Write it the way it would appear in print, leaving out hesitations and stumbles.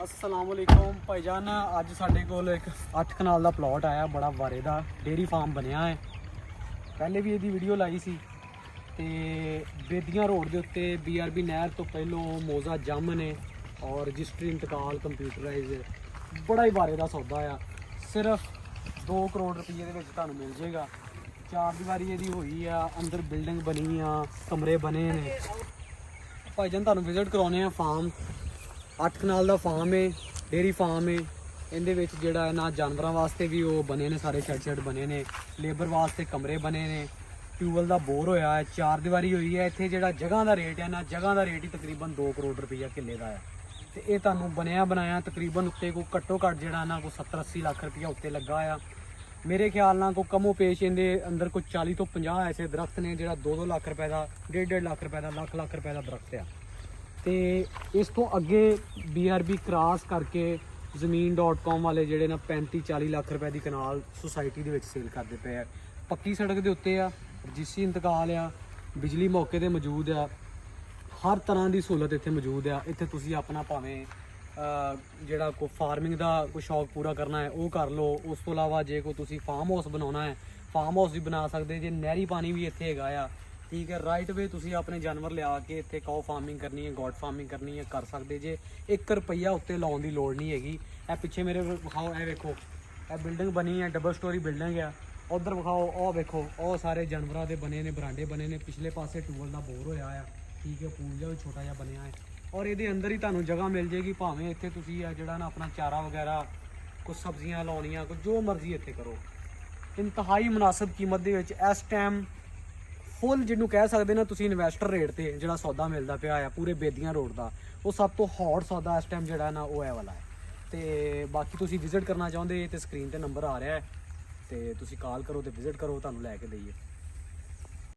अस्सलामुअलैकुम भाईजान, अज साढ़े कोल एक 8 कनाल का प्लॉट आया, बड़ा वारे का डेयरी फार्म बनया है। पहले भी ये वीडियो लाई सी ते बेदियां रोड के उत्ते BRB नहर तो पहलों मोजा जम ने और रजिस्ट्री इंतकाल कंप्यूटराइज बड़ा ही वारे का सौदा आ। सिर्फ 2 करोड़ रुपये के तुहानूं मिल जाएगा। 4 दीवारी ये हुई आ, अंदर बिल्डिंग बनी आ, कमरे बने ने। भाईजान तुहानूं विजिट करवाने फार्म। 8 कनाल का फार्म है, डेयरी फार्म है। इहदे जोड़ा है ना जानवरों वास्ते भी वो बने ने, सारे शैड बने ने, लेबर वास्ते कमरे बने ने, ट्यूबवैल का बोर होया है, 4 दीवारी हुई है। इत्थे जोड़ा जगह का रेट है ना, जगह का रेट ही तकरीबन 2 करोड़ रुपया किले का है। तो ये तुहानूं बनया बनाया तकरीबन उत्ते को घट्टो घट्ट जोड़ा ना कोई 70-80 लाख रुपया उत्ते लगा आ। मेरे ख्याल ना कोई कमो पेश इहदे अंदर कोई 40 तो 50 ऐसे दरख्त ने जोड़ा 2-2 लाख रुपए का, 1.5 लाख रुपए का, लाख रुपए का दरख्त है। तो इस तो अगे BRB क्रॉस करके ज़मीन.com वाले जोड़े ना 35-40 लाख रुपए की कनाल सोसाइटी के सेल करते पे है। पक्की सड़क के उत्ते आ, रजिस्ट्री इंतकाल आ, बिजली मौके पर मौजूद आ, हर तरह की सहूलत इत्थे मौजूद आ। इत्थे तुसी अपना भावें जोड़ा कोई फार्मिंग का कोई शौक पूरा करना है वो कर लो। उस तो इलावा जे कोई तुसी फार्म हाउस बनाना है, फार्म हाउस भी बना सकते जे। नहरी पानी भी इत्थे हैगा आ, ठीक है। राइट वे तुसी अपने जानवर लिया के इत्थे काउ फार्मिंग करनी है, गॉड फार्मिंग करनी है, कर सकते जे। 1 रुपया उत्ते लाउण की लोड़ नहीं हैगी। ए पिछे मेरे विखाओ, ए वेखो ए बिल्डिंग बनी है, डबल स्टोरी बिल्डिंग है। उधर विखाओ, ओ वेखो ओ सारे जानवरों के बने ने, बरांडे बने ने। पिछले पासे ट्यूबवैल का बोर होया है, ठीक है। पूल जिहा भी छोटा जिहा बनया है और ये अंदर ही तुहानूं जगह मिल जाएगी। भावें इत्थे तुसी जिहड़ा ना अपना चारा वगैरह, कुछ सब्जियां लाउणियां, कुछ जो मर्जी इत्थे करो। इंतहाई मुनासिब कीमत दे विच इस टाइम फुल जिन्हों कह सकते ना तुसी इन्वैस्टर रेट पर जो सौदा मिलता पाया है पूरे बेदियां रोड का, वो सब तो हॉट सौदा इस टाइम जोड़ा ना वो है वाला है। तो बाकी तुसी विजिट करना चाहते तो स्क्रीन पर नंबर आ रहा है, तो तुसी कॉल करो तो विजिट करो, तुहानूं लैके देइए।